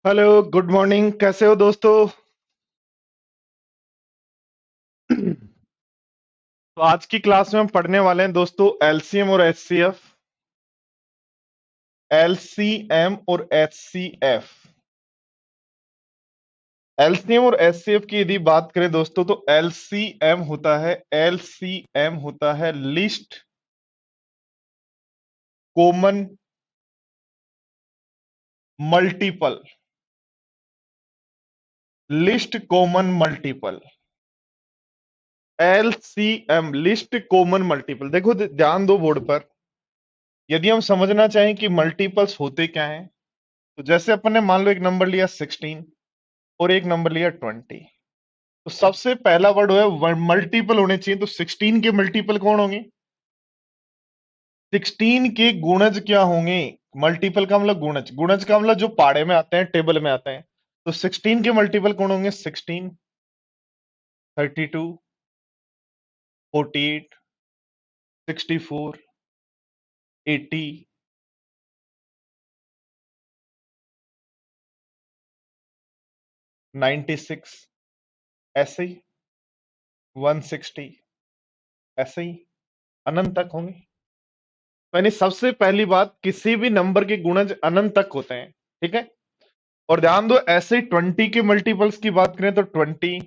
Hello, good morning. कैसे हो दोस्तों? तो आज की क्लास में हम पढ़ने वाले हैं दोस्तों एलसीएम और एचसीएफ। एलसीएम और एचसीएफ। एलसीएम और एचसीएफ की यदि बात करें दोस्तों तो एलसीएम होता है list common multiple. List common multiple. LCM list common multiple. देखो ध्यान दो बोर्ड पर। यदि हम समझना चाहें कि मल्टीपल्स होते क्या हैं, तो जैसे अपन ने मान लो एक नंबर लिया 16 और एक नंबर लिया 20। तो सबसे पहला वर्ड है मल्टीपल होने चाहिए, तो 16 के मल्टीपल कौन होंगे? 16 के गुणज क्या होंगे? मल्टीपल का मतलब गुणज, गुणज का मतलब जो पाड़े में आते हैं, टेबल में आते हैं। तो 16 के मल्टीपल कौन होंगे? 16, 32, 48, 64, 80, 96, ऐसे ही 160, ऐसे ही अनंत तक होंगे। तो यानी सबसे पहली बात, किसी भी नंबर के गुणज अनंत तक होते हैं। ठीक है। और ध्यान दो, ऐसे 20 के मल्टीपल्स की बात करें तो 20,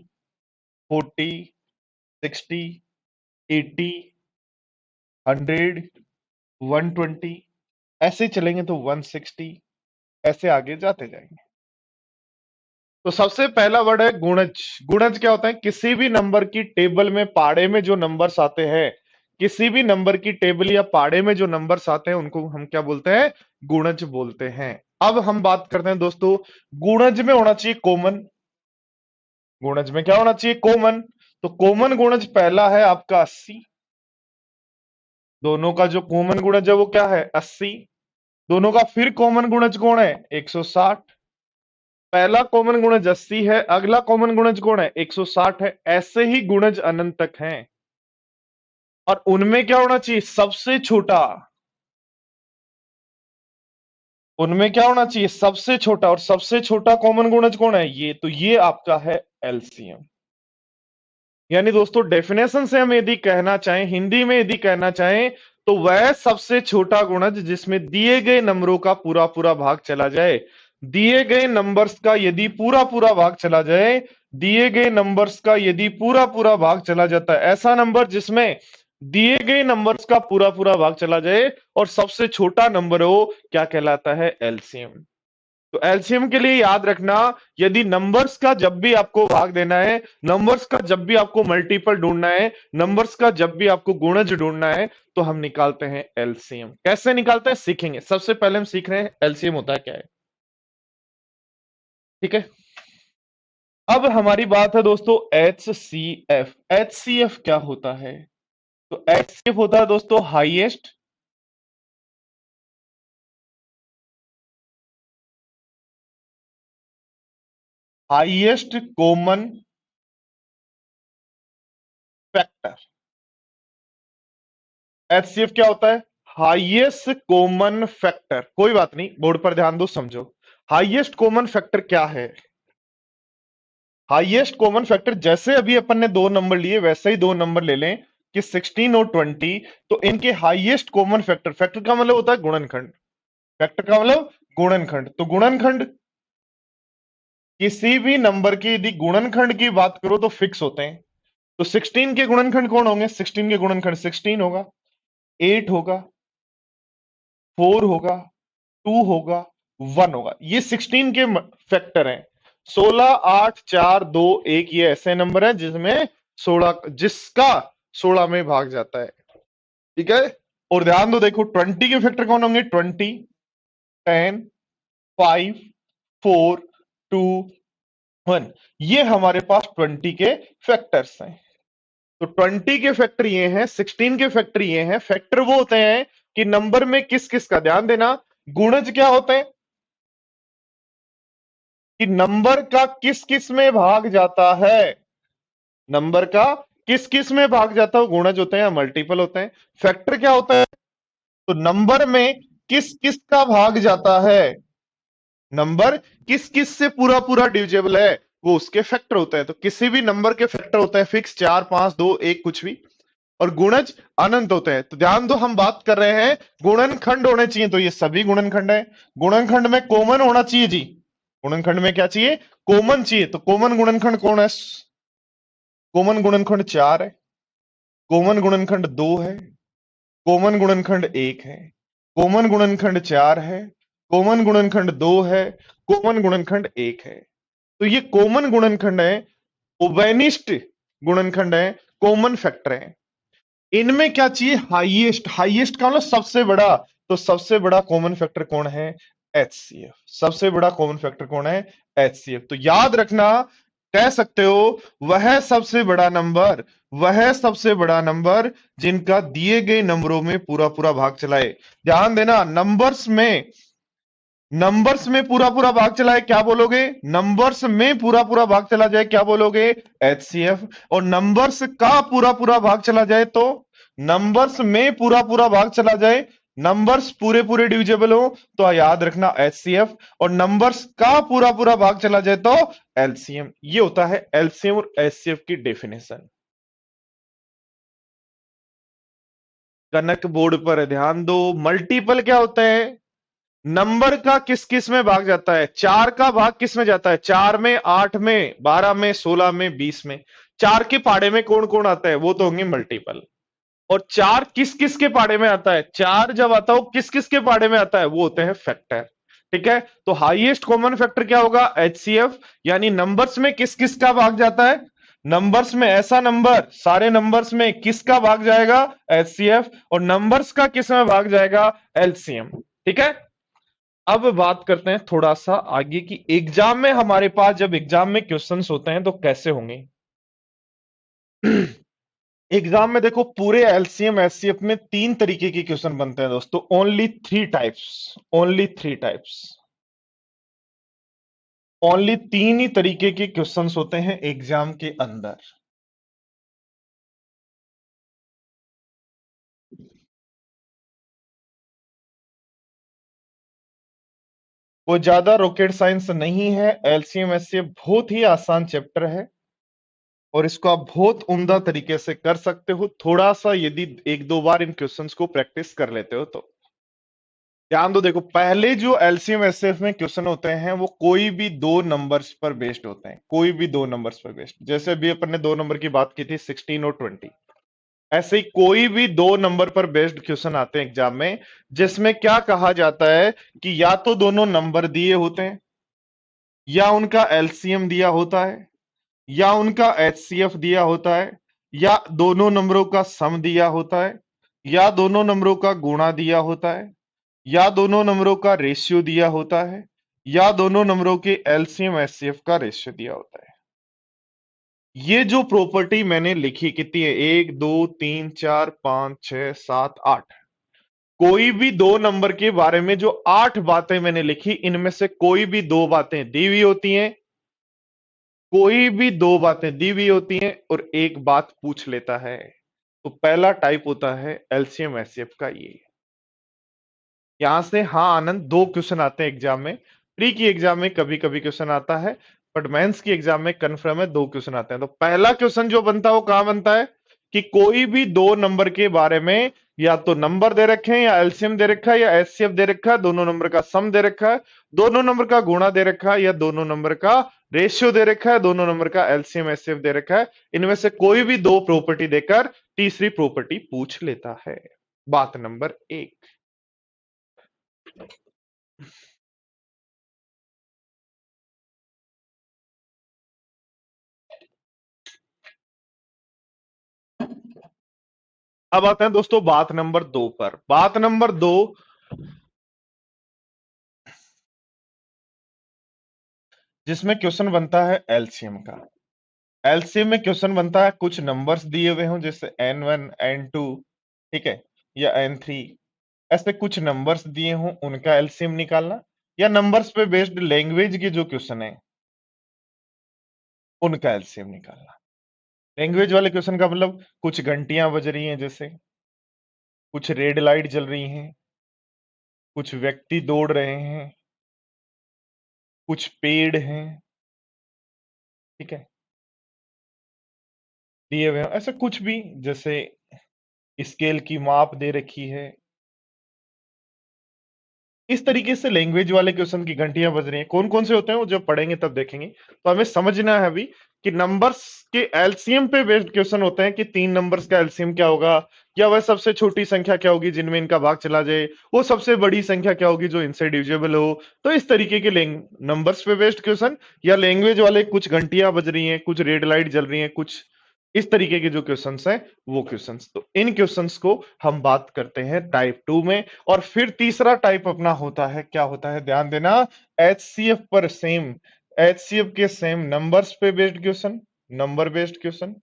40, 60, 80, 100, 120, ऐसे चलेंगे तो 160, ऐसे आगे जाते जाएंगे। तो सबसे पहला वर्ड है गुणज। गुणज क्या होता है? किसी भी नंबर की टेबल में पाड़े में जो नंबर्स आते हैं, किसी भी नंबर की टेबल या पाड़े में जो नंबर्स आते हैं उनको हम क्या बोलते हैं? गुणज बोलते हैं। अब हम बात करते हैं दोस्तों, गुणज में होना चाहिए कॉमन। गुणज में क्या होना चाहिए? कॉमन। तो कॉमन गुणज पहला है आपका 80। दोनों का जो कॉमन गुणज है वो क्या है? 80। दोनों का फिर कॉमन गुणज कौन है? 160। पहला कॉमन गुणज 80 है, अगला कॉमन गुणज कौन है? 160 है। ऐसे ही गुणज अनंत तक हैं। और उनमें क्या होना चाहिए? सबसे छोटा। उनमें क्या होना चाहिए? सबसे छोटा। और सबसे छोटा कॉमन गुणज कौन है? ये। तो ये आपका है एलसीएम। यानी दोस्तों डेफिनेशन से हम यदि कहना चाहें, हिंदी में यदि कहना चाहें, तो वह सबसे छोटा गुणज जिसमें दिए गए नंबरों का पूरा पूरा भाग चला जाए। दिए गए नंबर्स का यदि पूरा पूरा भाग चला जाए, दिए गए नंबर्स का यदि पूरा पूरा भाग चला जाता है, ऐसा नंबर जिसमें दिए गए नंबर्स का पूरा पूरा भाग चला जाए और सबसे छोटा नंबर हो, क्या कहलाता है? एलसीएम। तो एलसीएम के लिए याद रखना, यदि नंबर्स का जब भी आपको भाग देना है, नंबर्स का जब भी आपको मल्टीपल ढूंढना है, नंबर्स का जब भी आपको गुणज ढूंढना है, तो हम निकालते हैं एलसीएम। कैसे निकालते हैं सीखेंगे। सबसे पहले हम सीख रहे हैं एलसीएम होता है क्या है। ठीक है। अब हमारी बात है दोस्तों एचसीएफ। एचसीएफ क्या होता है? तो एचसीएफ होता है दोस्तों हाईएस्ट कॉमन फैक्टर। एचसीएफ क्या होता है? Highest common factor. कोई बात नहीं, बोर्ड पर ध्यान दो, समझो। हाईएस्ट कॉमन फैक्टर क्या है? हाईएस्ट कॉमन फैक्टर, जैसे अभी अपन ने दो नंबर लिए वैसे ही दो नंबर ले लें कि 16 और 20। तो इनके हाईएस्ट कॉमन फैक्टर, फैक्टर का मतलब होता है गुणनखंड। फैक्टर का मतलब गुणनखंड। तो गुणनखंड, किसी भी नंबर की यदि गुणनखंड की बात करो तो फिक्स होते हैं। तो 16 के गुणनखंड कौन होंगे? 16 के गुणनखंड 16 होगा, 8 होगा, 4 होगा, 2 होगा, 1 होगा। ये 16 के फैक्टर हैं। 16, 8, 4, 2, 1 ये ऐसे नंबर है जिसमें 16, जिसका 16 में भाग जाता है। ठीक है। और ध्यान दो, देखो 20 के फैक्टर कौन होंगे? 20, 10, 5, 4, 2, 1। ये हमारे पास 20 के फैक्टर्स हैं। तो 20 के फैक्टर ये हैं, 16 के फैक्टर ये हैं। फैक्टर वो होते हैं कि नंबर में किस किस का, ध्यान देना, गुणज क्या होते हैं? कि नंबर का किस किस में भाग जाता है। नंबर का किस किस में भाग जाता है, वो गुणज होते हैं या मल्टीपल होते हैं। फैक्टर क्या होता है? तो नंबर में किस किस का भाग जाता है। नंबर किस किस से पूरा पूरा डिविजिबल है, वो उसके फैक्टर होता है। तो किसी भी नंबर के फैक्टर होता है फिक्स, 4 5 2 1 कुछ भी, और गुणज अनंत होते हैं। तो ध्यान दो, हम बात कर रहे हैं गुणनखंड होने चाहिए, तो ये सभी गुणनखंड है। गुणनखंड में कॉमन होना चाहिए जी, गुणनखंड में क्या चाहिए, कॉमन चाहिए। तो कॉमन गुणनखंड कौन है, कॉमन गुणनखंड 4 है, कॉमन गुणनखंड 2 है, कॉमन गुणनखंड 1 है, कॉमन गुणनखंड 4 है, कॉमन गुणनखंड 2 है, कॉमन गुणनखंड 1 है। तो ये कॉमन गुणनखंड है, उभयनिष्ठ गुणनखंड है, कॉमन फैक्टर है। इनमें क्या चाहिए, हाईएस्ट, हाईएस्ट का मतलब सबसे बड़ा। तो सबसे बड़ा कॉमन फैक्टर कौन है, एचसीएफ। सबसे बड़ा कॉमन फैक्टर कौन है, एचसीएफ। तो याद रखना, कह सकते हो वह सबसे बड़ा नंबर, वह सबसे बड़ा नंबर जिनका दिए गए नंबरों में पूरा पूरा भाग चलाए। ध्यान देना, नंबर्स में, नंबर्स में पूरा पूरा भाग चला है क्या बोलोगे, नंबर्स में पूरा पूरा भाग चला जाए क्या बोलोगे, एचसीएफ। और नंबर्स का पूरा पूरा भाग चला जाए तो, नंबर्स में पूरा पूरा भाग चला जाए, नंबर्स पूरे पूरे डिविजिबल हो तो याद रखना एचसीएफ, और नंबर्स का पूरा पूरा भाग चला जाए तो एलसीएम। ये होता है एलसीएम और एचसीएफ की डेफिनेशन। कनक बोर्ड पर ध्यान दो, मल्टीपल क्या होता है, नंबर का किस किस में भाग जाता है, 4 का भाग किस में जाता है, 4 में, 8 में, 12 में, 16 में, 20 में। 4 के पाड़े में कौन कौन आता है, वो तो होंगे मल्टीपल। और 4 किस किस के पाड़े में आता है, 4 जब आता है वो किस किस के पाड़े में आता है, वो होते हैं फैक्टर। ठीक है, तो हाईएस्ट कॉमन फैक्टर क्या होगा, एचसीएफ। यानी नंबर्स में किस किस का भाग जाता है, नंबर्स में ऐसा नंबर, सारे नंबर्स में किसका भाग जाएगा, एचसीएफ, और नंबर्स का किस में भाग जाएगा, एलसीएम। ठीक है, अब बात करते हैं थोड़ा सा आगे की, एग्जाम में हमारे पास जब एग्जाम में क्वेश्चंस होते हैं तो कैसे होंगे। एग्जाम में देखो, पूरे एलसीएम एचसीएफ में 3 तरीके के क्वेश्चन बनते हैं दोस्तों, only 3 types, only 3 types, only 3 ही तरीके के क्वेश्चंस होते हैं एग्जाम के अंदर। वो ज्यादा रॉकेट साइंस नहीं है, एलसीएम एचसीएफ बहुत ही आसान चैप्टर है, और इसको आप बहुत उम्दा तरीके से कर सकते हो, थोड़ा सा यदि एक दो बार इन क्वेश्चंस को प्रैक्टिस कर लेते हो तो। ध्यान दो, देखो पहले जो एलसीएम एचसीएफ में क्वेश्चन होते हैं वो कोई भी 2 नंबर्स पर बेस्ड होते हैं, कोई भी 2 नंबर्स पर बेस्ड। जैसे अभी अपन ने 2 नंबर की बात की थी, 16 और 20। ऐसे ही कोई भी 2 नंबर पर बेस्ड क्वेश्चन आते हैं एग्जाम में, जिसमें क्या कहा जाता है कि या तो दोनों नंबर दिए होते हैं, या उनका एलसीएम दिया होता है, या उनका एचसीएफ दिया होता है, या दोनों नंबरों का सम दिया होता है, या दोनों नंबरों का गुणा दिया होता है, या दोनों नंबरों का रेशियो दिया होता है, या दोनों नंबरों के एलसीएम एचसीएफ का रेशियो दिया होता है। ये जो प्रॉपर्टी मैंने लिखी कितनी है, 1 2 3 4 5 6 7 8, कोई भी 2 नंबर के बारे में जो 8 बातें मैंने लिखी, इनमें से कोई भी 2 बातें दी हुई होती हैं, कोई भी 2 बातें दी हुई होती हैं और एक बात पूछ लेता है। तो पहला टाइप होता है एलसीएम एचसीएफ का ये। यहां से हाँ आनंद, 2 क्वेश्चन आते हैं एग्जाम में, प्री की एग्जाम में कभी कभी क्वेश्चन आता है, बट मेंस की एग्जाम में कंफर्म है 2 क्वेश्चन आते हैं। तो पहला क्वेश्चन जो बनता है वो कहां बनता है, कि कोई भी 2 नंबर के बारे में या तो नंबर दे रखे हैं, या एलसीएम दे रखा है, या एचसीएफ दे रखा है, दोनों नंबर का सम दे रखा है, दोनों नंबर का गुणा दे रखा है, या दोनों नंबर का रेशियो दे रखा है, दोनों नंबर का एलसीएम एचसीएफ दे रखा है। इनमें से कोई भी 2 प्रॉपर्टी देकर तीसरी प्रॉपर्टी पूछ लेता है। बात नंबर 1। अब आते हैं दोस्तों बात नंबर 2 पर। बात नंबर 2, जिसमें क्वेश्चन बनता है एलसीएम का। एलसीएम में क्वेश्चन बनता है, कुछ नंबर्स दिए हुए हों जैसे n1 n2, ठीक है, या n3, ऐसे कुछ नंबर्स दिए हों, उनका एलसीएम निकालना, या नंबर्स पे बेस्ड लैंग्वेज के जो क्वेश्चन है उनका एलसीएम निकालना। लैंग्वेज वाले क्वेश्चन का मतलब, कुछ घंटियां बज रही हैं जैसे, कुछ रेड लाइट जल रही हैं, कुछ व्यक्ति दौड़ रहे हैं, कुछ पेड़ हैं, ठीक है, दिए हुए हैं, ऐसा कुछ भी, जैसे स्केल की माप दे रखी है। इस तरीके से लैंग्वेज वाले क्वेश्चन की घंटियां बज रही हैं। कौन कौन से होते हैं वो जब पढ़ेंगे तब देखेंगे। तो हमें समझना है अभी कि नंबर्स के एलसीएम पे बेस्ड क्वेश्चन होते हैं कि 3 नंबर्स का एलसीएम क्या होगा, या वह सबसे छोटी संख्या क्या होगी जिनमें इनका भाग चला जाए, वो सबसे बड़ी संख्या क्या होगी जो इनसे डिविजिबल हो। तो इस तरीके के नंबर्स पे बेस्ड क्वेश्चन, या लैंग्वेज वाले कुछ घंटियां बज रही हैं, कुछ रेड लाइट जल रही हैं, कुछ इस तरीके के जो क्वेश्चंस हैं वो क्वेश्चंस। तो इन क्वेश्चंस को हम बात करते हैं टाइप 2 में। और फिर तीसरा टाइप अपना होता है, क्या होता है, ध्यान देना, एचसीएफ पर सेम, एचसीएफ के सेम नंबर्स पे based question, number based question,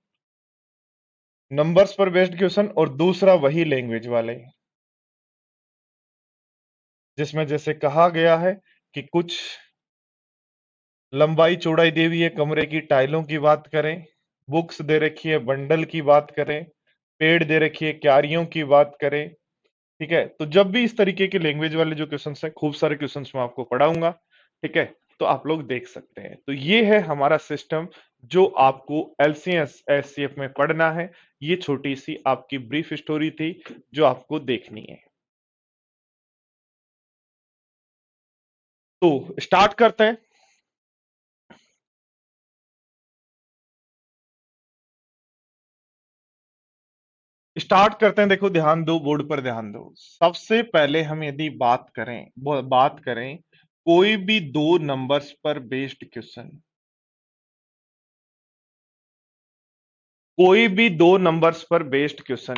numbers पर बेस्ड क्वेश्चन, और दूसरा वही लैंग्वेज वाले, जिसमें जैसे कहा गया है कि कुछ लंबाई चौड़ाई दी हुई है, कमरे की टाइलों की बात करें, बुक्स दे रखी है, बंडल की बात करें, पेड़ दे रखी है, क्यारियों की बात करें, ठीक है। तो जब भी इस तरीके के लैंग्वेज वाले जो क्वेश्चंस हैं, खूब सारे क्वेश्चंस मैं आपको पढ़ाऊंगा, ठीक है, तो आप लोग देख सकते हैं। तो ये है हमारा सिस्टम जो आपको एलसीएस एससीएफ में पढ़ना है। ये छोटी सी आपकी ब्रीफ स्टोरी थी जो आपको देखनी है। तो स्टार्ट करते हैं। स्टार्ट करते हैं, देखो ध्यान दो, बोर्ड पर ध्यान दो। सबसे पहले हम यदि बात करें कोई भी 2 नंबर्स पर बेस्ड क्वेश्चन, कोई भी 2 नंबर्स पर बेस्ड क्वेश्चन,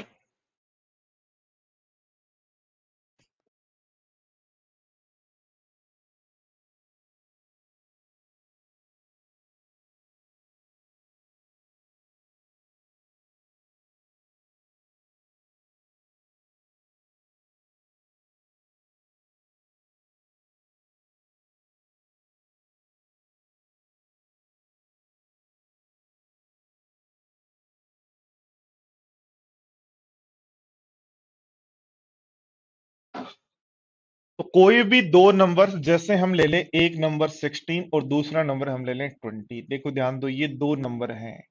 तो कोई भी 2 नंबर, जैसे हम ले लें एक नंबर 16 और दूसरा नंबर हम ले लें 20। देखो ध्यान दो, ये 2 नंबर हैं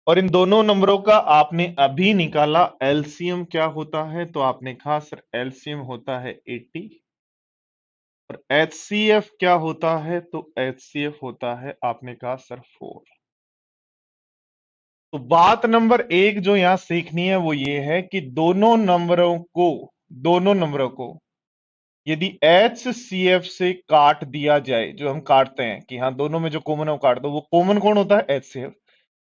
और इन दोनों नंबरों का आपने अभी निकाला एलसीएम क्या होता है, तो आपने कहा सर एलसीएम होता है 80। और एचसीएफ क्या होता है, तो एचसीएफ होता है, आपने कहा सर 4। तो बात नंबर 1 जो यहां सीखनी है वो ये है कि दोनों नंबरों को यदि एच सी एफ से काट दिया जाए, जो हम काटते हैं कि हाँ दोनों में जो कॉमन है वो काट दो, वो कॉमन कौन होता है, H C F.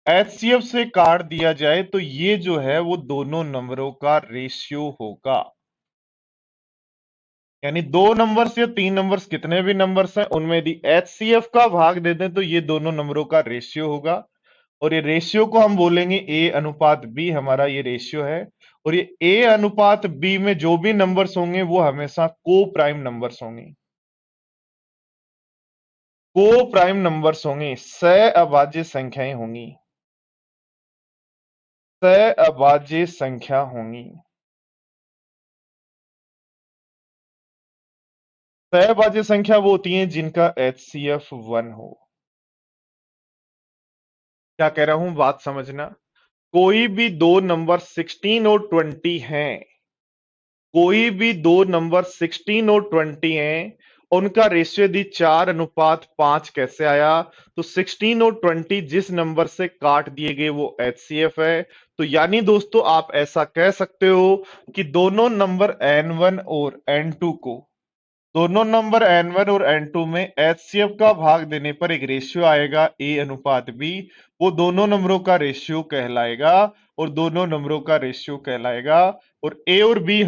H C F से काट दिया जाए तो ये जो है वो दोनों नंबरों का रेशियो होगा। यानी 2 नंबर्स या 3 नंबर्स, कितने भी नंबर्स हैं उनमें यदि एच सी एफ का भाग दे दें तो ये दोनों नंबरों का रेशियो होगा। और ये रेशियो को हम बोलेंगे ए अनुपात बी, हमारा ये रेशियो है। और ये ए अनुपात बी में जो भी नंबर्स होंगे वो हमेशा को प्राइम नंबर्स होंगे, को प्राइम नंबर्स होंगे, सह अभाज्य संख्याएं होंगी, सह अभाज्य संख्या होंगी। सह अभाज्य संख्या वो होती है जिनका एचसीएफ 1 हो। क्या कह रहा हूं, बात समझना। कोई भी 2 नंबर 16 और 20 हैं, कोई भी 2 नंबर 16 और 20 हैं, उनका रेशियो यदि 4:5 कैसे आया, तो 16 और 20 जिस नंबर से काट दिए गए वो एचसीएफ है। तो यानी दोस्तों आप ऐसा कह सकते हो कि दोनों नंबर N1 और N2 में एचसीएफ का भाग देने पर एक रेशियो आएगा ए अनुपात बी, वो दोनों नंबरों का रेशियो कहलाएगा। और दोनों नंबरों का रेशियो कहलाएगा। और ए और बी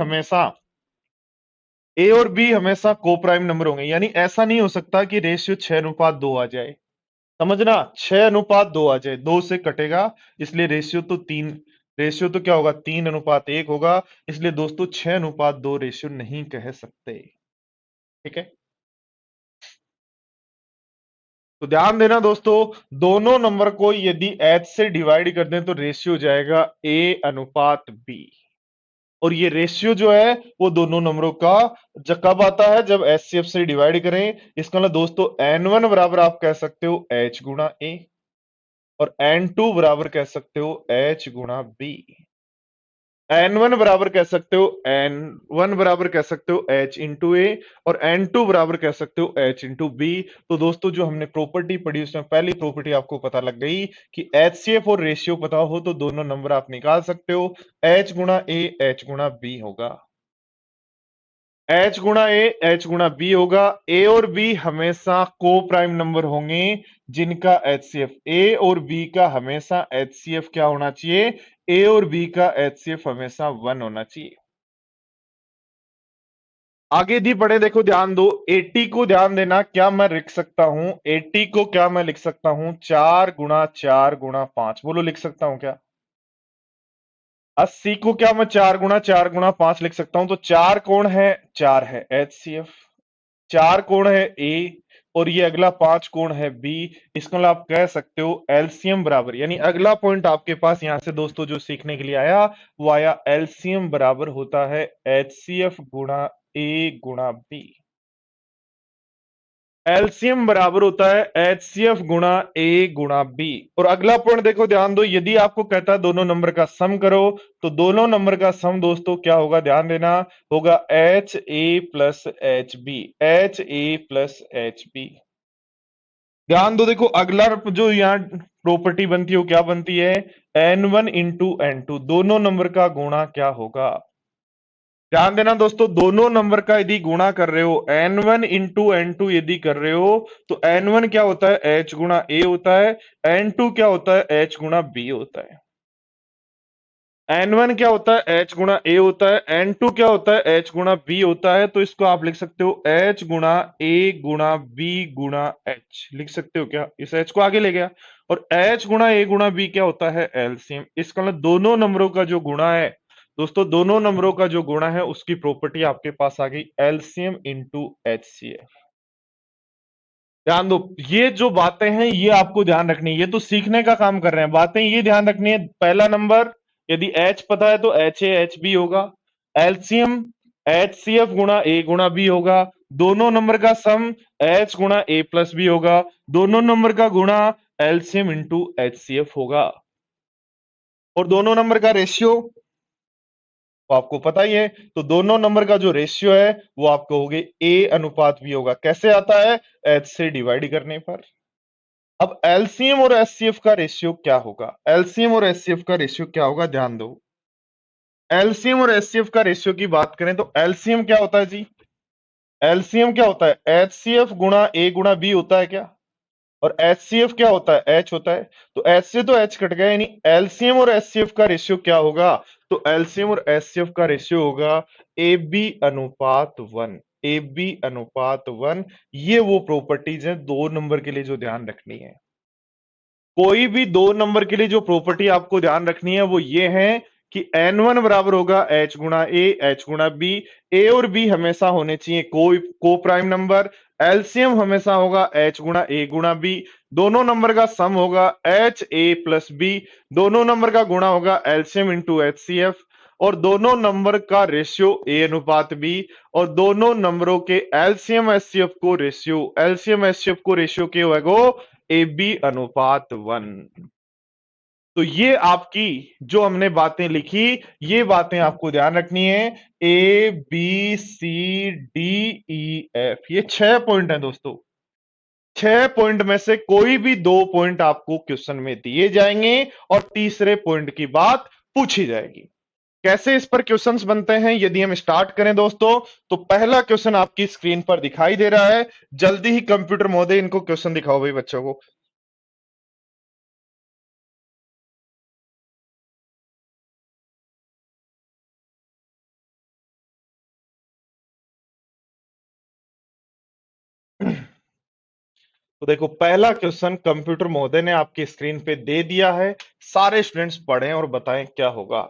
हमेशा कोप्राइम नंबर होंगे, यानी ऐसा नहीं हो सकता कि रेशियो 6:2 आ जाए। समझना, 6:2 आ जाए, 2 से कटेगा, इसलिए रेशियो तो क्या होगा, 3:1 होगा। इसलिए दोस्तों 6:2 रेशियो नहीं कह सकते, ठीक है। तो ध्यान देना दोस्तों, दोनों नंबर को यदि एच से डिवाइड कर दें तो रेशियो जाएगा ए अनुपात बी। और ये रेशियो जो है वो दोनों नंबरों का कब आता है, जब एचसीएफ से डिवाइड करें। इसका मतलब दोस्तों N1 बराबर आप कह सकते हो H गुणा A, और N2 बराबर कह सकते हो H गुणा B। N1 बराबर कह सकते हो N1 बराबर कह सकते हो H इंटू ए, और N2 बराबर कह सकते हो H इंटू बी। तो दोस्तों जो हमने प्रॉपर्टी पढ़ी उसमें पहली प्रॉपर्टी आपको पता लग गई कि एचसीएफ और रेशियो पता हो तो दोनों नंबर आप निकाल सकते हो। H गुणा ए H गुणा बी होगा, H गुणा ए H गुणा बी होगा। ए और बी हमेशा को प्राइम नंबर होंगे जिनका एचसीएफ, ए और बी का हमेशा एचसीएफ क्या होना चाहिए, ए और बी का एचसीएफ हमेशा 1 होना चाहिए। आगे दी पढ़े, देखो ध्यान दो, 80 को ध्यान देना, क्या मैं लिख सकता हूं 80 को, क्या मैं लिख सकता हूं 4 गुणा 4 गुणा 5, बोलो लिख सकता हूं क्या? 80 को क्या मैं 4 गुणा 4 गुणा 5 लिख सकता हूं? तो 4 कौन है, 4 है एचसीएफ, 4 कौन है ए, और ये अगला 5 कौन है बी। इसको मतलब आप कह सकते हो एलसीएम बराबर, यानी अगला पॉइंट आपके पास यहां से दोस्तों जो सीखने के लिए आया वो आया, एलसीएम बराबर होता है एचसीएफ गुणा ए गुणा बी। एलसीएम बराबर होता है एचसीएफ गुणा ए गुणा बी। और अगला पॉइंट देखो ध्यान दो, यदि आपको कहता है दोनों नंबर का सम करो, तो दोनों नंबर का सम दोस्तों क्या होगा, ध्यान देना, होगा H A plus H B, H A plus H B. ध्यान दो, देखो अगला जो यहाँ प्रॉपर्टी बनती है वो क्या बनती है, N1 इंटू N2, दोनों नंबर का गुणा क्या होगा। ध्यान देना दोस्तों, दोनों नंबर का यदि गुणा कर रहे हो, N1 इंटू N2 यदि कर रहे हो, तो N1 क्या होता है H गुणा A होता है, N2 क्या होता है H गुणा B होता है। N1 क्या होता है H गुणा A होता है, N2 क्या होता है H गुणा B होता है। तो इसको आप लिख सकते हो H गुणा A गुणा B गुणा H, लिख सकते हो क्या, इस H को आगे ले गया। और H गुणा A गुणा B क्या होता है, एलसीएम। इसका मतलब दोनों नंबरों का जो गुणा है दोस्तों, दोनों नंबरों का जो गुणा है उसकी प्रॉपर्टी आपके पास आ गई, एलसीएम इंटू एचसीएफ। ध्यान दो, ये जो बातें हैं ये आपको ध्यान रखनी है, ये तो सीखने का काम कर रहे हैं, बातें ये ध्यान रखनी है। पहला नंबर, यदि H पता है तो एच ए एच बी होगा, एलसीएम एच सी एफ गुणा ए गुणा बी होगा, दोनों नंबर का सम H गुणा ए प्लस बी होगा, दोनों नंबर का गुणा LCM into H C F होगा, और दोनों नंबर का रेशियो तो आपको पता ही है। तो दोनों नंबर का जो रेशियो है वो आपको हो गए ए अनुपात बी होगा, कैसे आता है, एच से डिवाइड करने पर। अब एलसीएम और एचसीएफ का रेशियो क्या होगा, एलसीएम और एचसीएफ का रेशियो क्या होगा, ध्यान दो। एलसीएम और एचसीएफ का रेशियो की बात करें तो एलसीएम क्या होता है जी, एलसीएम क्या होता है, एचसीएफ गुणा ए गुणा बी होता है क्या, और एचसीएफ क्या होता है, एच होता है। तो एच से तो एच कट गया, यानी एलसीएम और एचसीएफ का रेशियो क्या होगा, तो एलसीएम और एचसीएफ का रेशियो होगा ए बी अनुपात 1, ए बी अनुपात 1। ये वो प्रॉपर्टीज हैं दो नंबर के लिए जो ध्यान रखनी है। कोई भी दो नंबर के लिए जो प्रॉपर्टी आपको ध्यान रखनी है वो ये है कि N1 बराबर होगा H गुणा ए H गुणा बी, ए और बी हमेशा होने चाहिए कोई को प्राइम नंबर, एलसीएम हमेशा होगा H गुणा ए गुणा बी, दोनों नंबर का सम होगा H ए प्लस बी, दोनों नंबर का गुणा होगा LCM into H C F, और दोनों नंबर का रेशियो ए अनुपात बी, और दोनों नंबरों के एलसीएम एचसीएफ को रेशियो, एलसीएम एचसीएफ को रेशियो क्या होगा, ए बी अनुपात 1। तो ये आपकी जो हमने बातें लिखी, ये बातें आपको ध्यान रखनी है। A B C D E F, ये 6 पॉइंट हैं दोस्तों। 6 पॉइंट में से कोई भी 2 पॉइंट आपको क्वेश्चन में दिए जाएंगे और तीसरे पॉइंट की बात पूछी जाएगी। कैसे इस पर क्वेश्चंस बनते हैं, यदि हम स्टार्ट करें दोस्तों, तो पहला क्वेश्चन आपकी स्क्रीन पर दिखाई दे रहा है। जल्दी ही कंप्यूटर महोदय इनको क्वेश्चन दिखाओ भाई बच्चों को। तो देखो पहला क्वेश्चन कंप्यूटर महोदय ने आपकी स्क्रीन पे दे दिया है, सारे स्टूडेंट्स पढ़ें और बताएं क्या होगा।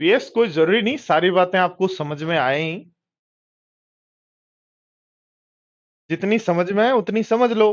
वीएस कोई जरूरी नहीं सारी बातें आपको समझ में आए ही, जितनी समझ में आए उतनी समझ लो।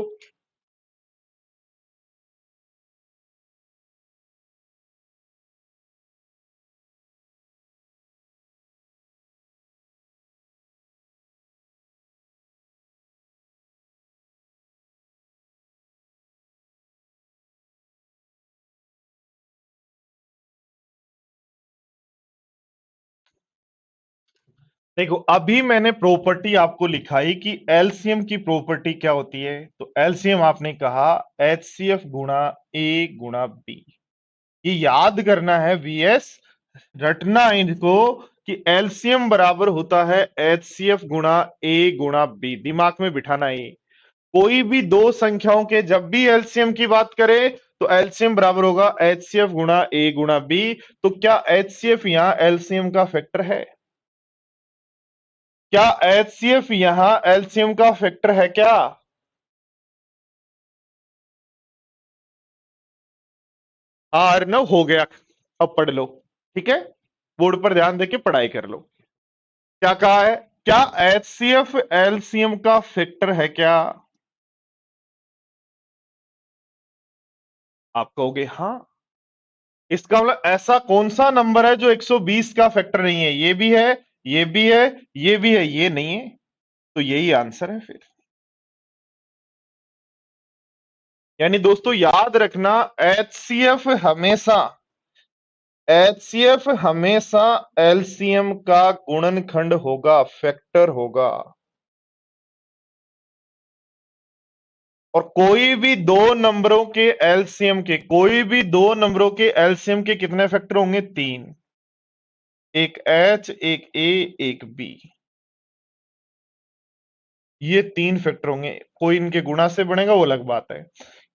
देखो अभी मैंने प्रॉपर्टी आपको लिखाई कि एलसीएम की प्रॉपर्टी क्या होती है, तो एलसीएम आपने कहा एचसीएफ गुणा ए गुणा बी। ये याद करना है वीएस, रटना है इनको कि एलसीएम बराबर होता है एचसीएफ गुणा ए गुणा बी, दिमाग में बिठाना है ये। कोई भी दो संख्याओं के जब भी एलसीएम की बात करें तो एलसीएम बराबर होगा एचसीएफ गुणा ए गुणा बी। तो क्या एचसीएफ यहां एलसीएम का फैक्टर है? क्या एचसीएफ यहां एलसीएम का फैक्टर है क्या? अर्नव हो गया। अब पढ़ लो, ठीक है, बोर्ड पर ध्यान देके पढ़ाई कर लो। क्या कहा है? क्या एचसीएफ एलसीएम का फैक्टर है क्या? आप कहोगे हाँ। इसका मतलब ऐसा कौन सा नंबर है जो 120 का फैक्टर नहीं है? ये भी है, ये भी है, ये भी है, ये नहीं है, तो यही आंसर है फिर। यानी दोस्तों याद रखना, एचसीएफ हमेशा एचसीएफ हमेशा एलसीएम का गुणनखंड होगा, फैक्टर होगा। और कोई भी दो नंबरों के एलसीएम के, कोई भी दो नंबरों के एलसीएम के कितने फैक्टर होंगे? तीन। एक एच, एक ए, एक बी, ये तीन फैक्टर होंगे। कोई इनके गुणा से बनेगा वो अलग बात है।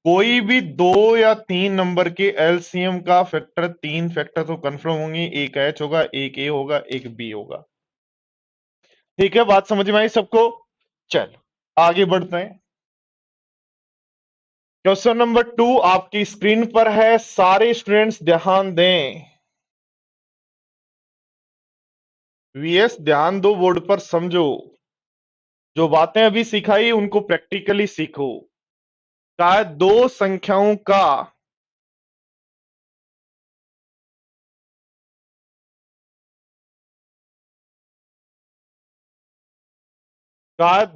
कोई भी दो या तीन नंबर के एलसीएम का फैक्टर, तीन फैक्टर तो कंफर्म होंगे, एक एच होगा, एक ए होगा, एक बी होगा। ठीक है, बात समझ में आई सबको? चलो आगे बढ़ते हैं। क्वेश्चन नंबर 2 आपकी स्क्रीन पर है, सारे स्टूडेंट्स ध्यान दें। वीएस ध्यान दो, बोर्ड पर समझो, जो बातें अभी सिखाई उनको प्रैक्टिकली सीखो। शायद दो संख्याओं का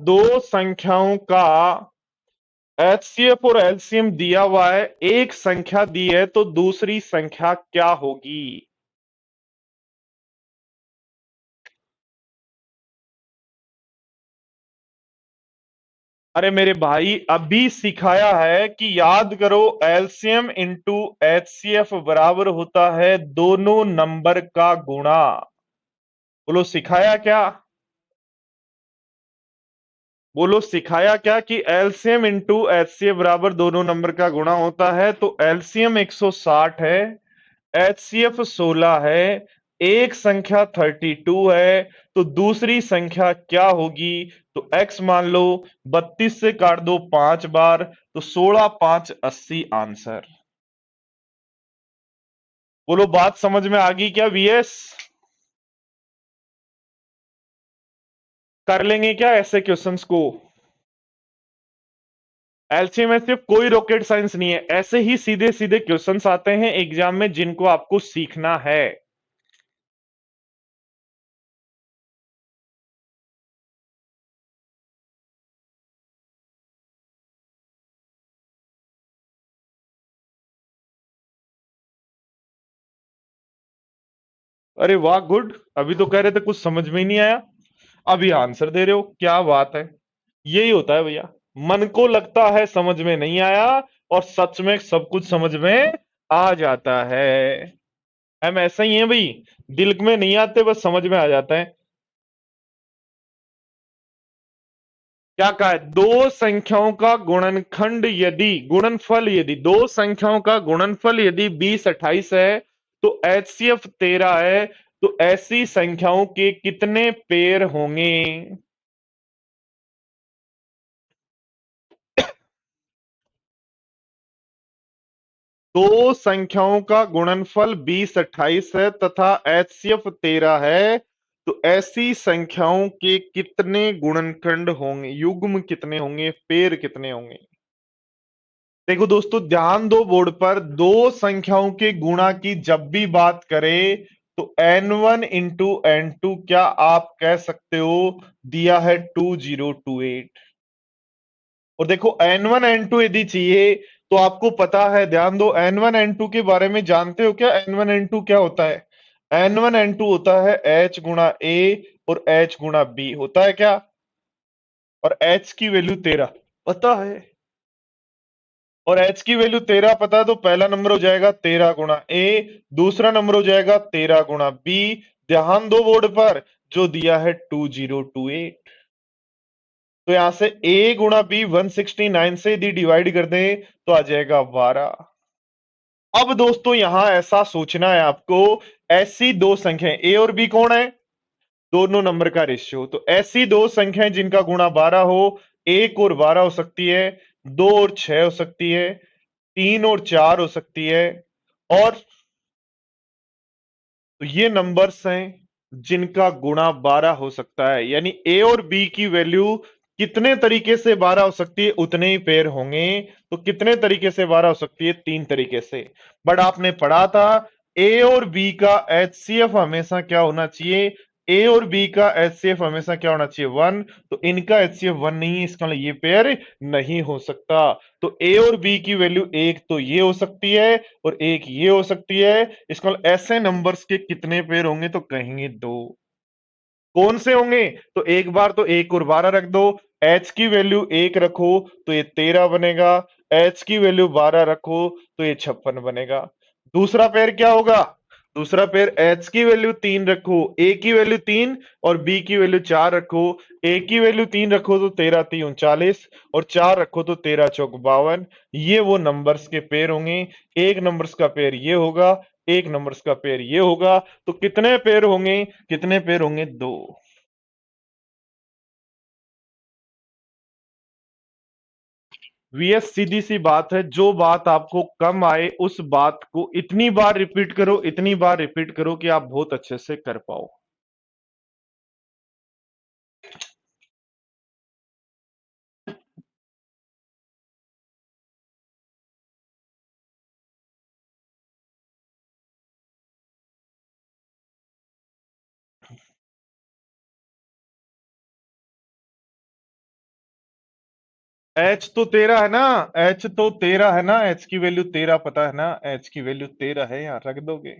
दो संख्याओं का एचसीएफ और एलसीएम दिया हुआ है, एक संख्या दी है तो दूसरी संख्या क्या होगी? अरे मेरे भाई अभी सिखाया है कि याद करो, एलसीएम इंटू एचसीएफ बराबर होता है दोनों नंबर का गुणा। बोलो सिखाया क्या? बोलो सिखाया क्या कि एलसीएम इंटू एचसीएफ बराबर दोनों नंबर का गुणा होता है। तो एलसीएम 160 है, एचसीएफ 16 है, एक संख्या 32 है, तो दूसरी संख्या क्या होगी? तो एक्स मान लो, 32 से काट दो 5 बार, तो 16 5 80 आंसर। बोलो बात समझ में आ गई क्या वीएस? कर लेंगे क्या ऐसे क्वेश्चंस को? एलसीएम में सिर्फ कोई रॉकेट साइंस नहीं है, ऐसे ही सीधे सीधे क्वेश्चंस आते हैं एग्जाम में जिनको आपको सीखना है। अरे वाह गुड, अभी तो कह रहे थे कुछ समझ में ही नहीं आया, अभी आंसर दे रहे हो, क्या बात है। यही होता है भैया, मन को लगता है समझ में नहीं आया और सच में सब कुछ समझ में आ जाता है। हम ऐसा ही हैं भाई, दिल में नहीं आते बस समझ में आ जाता है। क्या कहा है? दो संख्याओं का गुणनखंड यदि, गुणनफल यदि, दो संख्याओं का गुणनफल यदि 20 28 है तो एचसीएफ 13 है, तो ऐसी संख्याओं के कितने पेयर होंगे? दो संख्याओं का गुणनफल 20 28 है तथा एचसीएफ 13 है, तो ऐसी संख्याओं के कितने गुणनखंड होंगे, युग्म कितने होंगे, पेर कितने होंगे। देखो दोस्तों, ध्यान दो बोर्ड पर, दो संख्याओं के गुणा की जब भी बात करें तो n1 इंटू n2 क्या आप कह सकते हो, दिया है 2028। और देखो n1 n2 यदि चाहिए तो आपको पता है, ध्यान दो, n1 n2 के बारे में जानते हो क्या, n1 n2 क्या होता है। n1 n2 होता है h गुणा a और h गुणा b होता है क्या, और h की वैल्यू 13 पता है, और h की वैल्यू 13 पता है, तो पहला नंबर हो जाएगा 13 गुणा a, दूसरा नंबर हो जाएगा 13 गुणा b। ध्यान दो बोर्ड पर, जो दिया है 2028। तो यहां से a गुणा b 169 से यदि डिवाइड कर दें तो आ जाएगा 12। अब दोस्तों यहां ऐसा सोचना है आपको, ऐसी दो संख्याएं a और b कौन है, दोनों नंबर का रेशियो, तो ऐसी दो संख्याएं जिनका गुणा 12 हो, 1 और 12 हो सकती है, 2 और 6 हो सकती है, 3 और 4 हो सकती है, और तो ये नंबर्स हैं जिनका गुणा 12 हो सकता है। यानी ए और बी की वैल्यू कितने तरीके से 12 हो सकती है, उतने ही पेयर होंगे। तो कितने तरीके से 12 हो सकती है, 3 तरीके से। बट आपने पढ़ा था ए और बी का एचसीएफ हमेशा क्या होना चाहिए, ए और बी का एचसीएफ हमेशा क्या होना चाहिए, 1। तो इनका एचसीएफ 1 नहीं है, इसका मतलब ये पेयर नहीं हो सकता। तो ए और बी की वैल्यू एक तो ये हो सकती है और एक ये हो सकती है। इसका मतलब ऐसे नंबर्स के कितने पेयर होंगे, तो कहेंगे दो। कौन से होंगे, तो एक बार तो 1 और 12 रख दो, एच की वैल्यू 1 रखो तो ये 13 बनेगा, एच की वैल्यू 12 रखो तो ये 56 बनेगा। दूसरा पेयर क्या होगा, दूसरा पेयर एच की वैल्यू 3 रखो, ए की वैल्यू 3 और बी की वैल्यू 4 रखो। ए की वैल्यू 3 रखो तो 13 3 39, और 4 रखो तो 13 4 52। ये वो नंबर्स के पेयर होंगे। एक नंबर्स का पेयर ये होगा, एक नंबर्स का पेयर ये होगा। तो कितने पेयर होंगे, कितने पेयर होंगे, दो। वीएस सीधी सी बात है, जो बात आपको कम आए उस बात को इतनी बार रिपीट करो, इतनी बार रिपीट करो कि आप बहुत अच्छे से कर पाओ। एच तो 13 है ना, एच तो 13 है ना, एच की वैल्यू 13 पता है ना, एच की वैल्यू 13 है, यहां रख दोगे।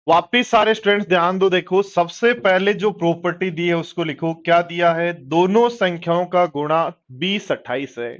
वापिस सारे स्टूडेंट्स ध्यान दो, देखो सबसे पहले जो प्रॉपर्टी दी है उसको लिखो। क्या दिया है, दोनों संख्याओं का गुणा 20 28 है,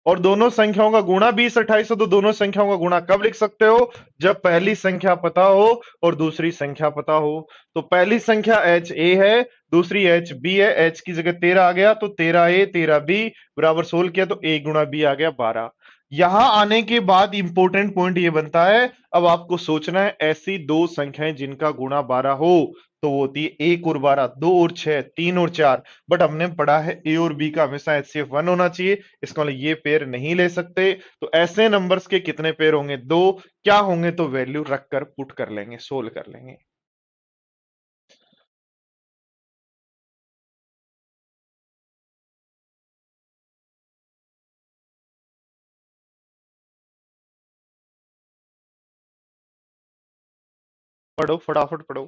और दोनों संख्याओं का गुणा 20 28 हो, तो दोनों संख्याओं का गुणा कब लिख सकते हो, जब पहली संख्या पता हो और दूसरी संख्या पता हो। तो पहली संख्या एच ए है, दूसरी एच बी है, एच की जगह 13 आ गया तो 13 a 13 b बराबर 16 किया तो a गुणा b आ गया 12। यहां आने के बाद इंपॉर्टेंट पॉइंट ये बनता है, अब आपको सोचना है ऐसी दो संख्याएं जिनका गुणा 12 हो, तो वो होती है 1 और 12, 2 और 6, 3 और 4। बट हमने पढ़ा है ए और बी का हमेशा एचसीएफ 1 होना चाहिए, इसका मतलब ये पेयर नहीं ले सकते। तो ऐसे नंबर्स के कितने पेयर होंगे, दो। क्या होंगे, तो वैल्यू रखकर पुट कर लेंगे, सोल्व कर लेंगे। पढ़ो, फटाफट पढ़ो।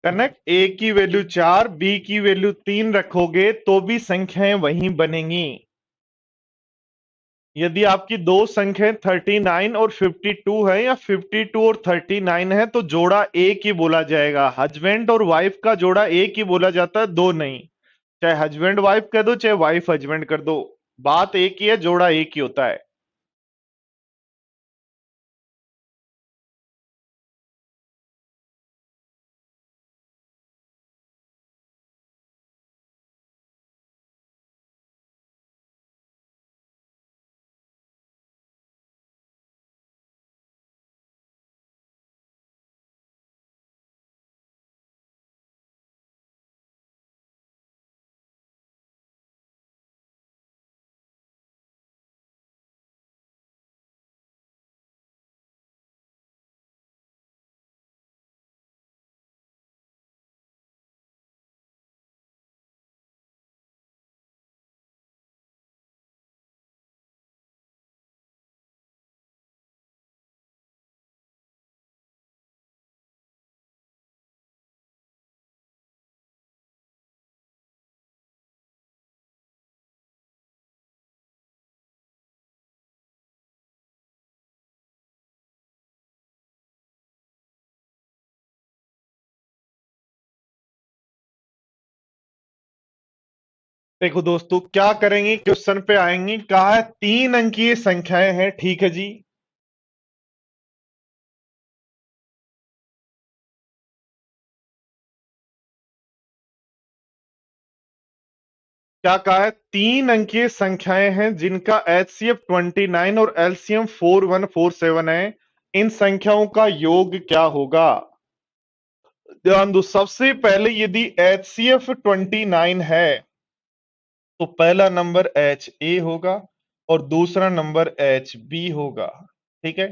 कनेक्ट, ए की वैल्यू 4, बी की वैल्यू 3 रखोगे तो भी संख्याएं वहीं बनेंगी। यदि आपकी दो संख्याएं 39 और 52 है या 52 और 39 है तो जोड़ा एक ही बोला जाएगा। हस्बैंड और वाइफ का जोड़ा एक ही बोला जाता है, दो नहीं। चाहे हस्बैंड वाइफ कह दो चाहे वाइफ हस्बैंड कर दो, बात एक ही है, जोड़ा एक ही होता है। देखो दोस्तों, क्या करेंगे, क्वेश्चन पे आएंगे। कहा है तीन अंकीय संख्याएं हैं, ठीक है जी। क्या कहा है, तीन अंकीय संख्याएं हैं जिनका एचसीएफ 29 और एलसीएम 4147 है। इन संख्याओं का योग क्या होगा? ध्यान दो, सबसे पहले यदि एचसीएफ 29 है तो पहला नंबर एच ए होगा और दूसरा नंबर एच बी होगा, ठीक है।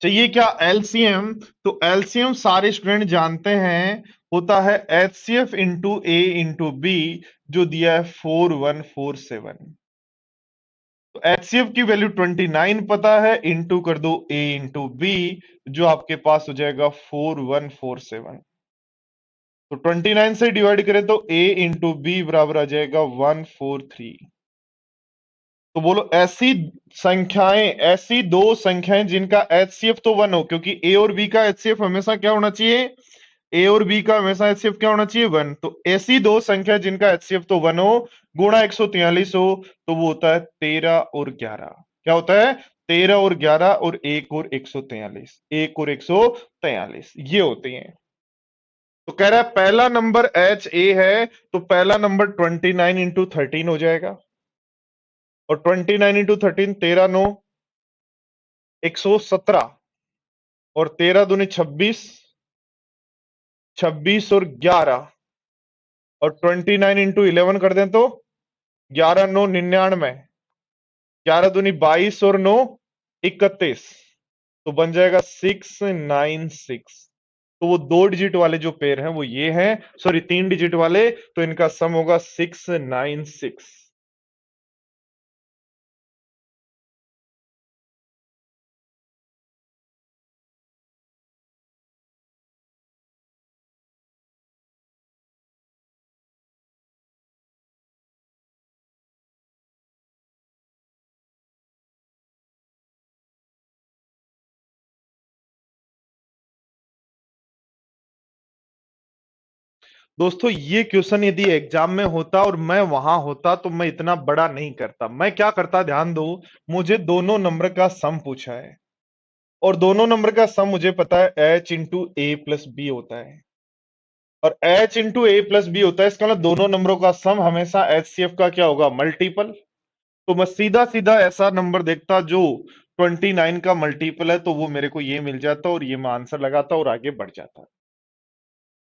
चाहिए क्या? एलसीएम। तो एलसीएम सारे स्टूडेंट जानते हैं होता है HCF into A into B, जो दिया है 4147। तो एचसीएफ की वैल्यू 29 पता है, इंटू कर दो ए इंटू बी, जो आपके पास हो जाएगा 4147। तो 29 से डिवाइड करें तो ए इंटू बी बराबर आ जाएगा 143। तो बोलो ऐसी संख्याएं, ऐसी दो संख्याएं जिनका एचसीएफ तो 1 हो, क्योंकि ए और बी का एचसीएफ हमेशा क्या होना चाहिए? ए और बी का हमेशा एचसीएफ क्या होना चाहिए? 1। तो ऐसी दो संख्या जिनका एचसीएफ तो 1 हो, गुणा 143 हो, तो वो होता है 13 और 11। क्या होता है? 13 और 11 और एक और 143, एक और 143 ये होते हैं। तो कह रहा है पहला नंबर एच ए है, तो पहला नंबर 29 इंटू 13 हो जाएगा, और 29 इंटू 13, 13 9 117, और 13 दूनी 26, 26 और 11, और 29 इंटू 11 कर दें तो 11 9 99, 11 दूनी 22 और 9 31, तो बन जाएगा 696। तो वो दो डिजिट वाले जो पेयर हैं वो ये हैं, सॉरी तीन डिजिट वाले, तो इनका सम होगा 696। दोस्तों ये क्वेश्चन यदि एग्जाम में होता और मैं वहां होता तो मैं इतना बड़ा नहीं करता। मैं क्या करता, ध्यान दो, मुझे दोनों नंबर का सम पूछा है और दोनों नंबर का सम मुझे पता है h into A plus B होता है, और h into A plus B होता है, इसका मतलब दोनों नंबरों का सम हमेशा एचसीएफ का क्या होगा? मल्टीपल। तो मैं सीधा सीधा ऐसा नंबर देखता जो 29 का मल्टीपल है, तो वो मेरे को ये मिल जाता और ये मैं आंसर लगाता और आगे बढ़ जाता।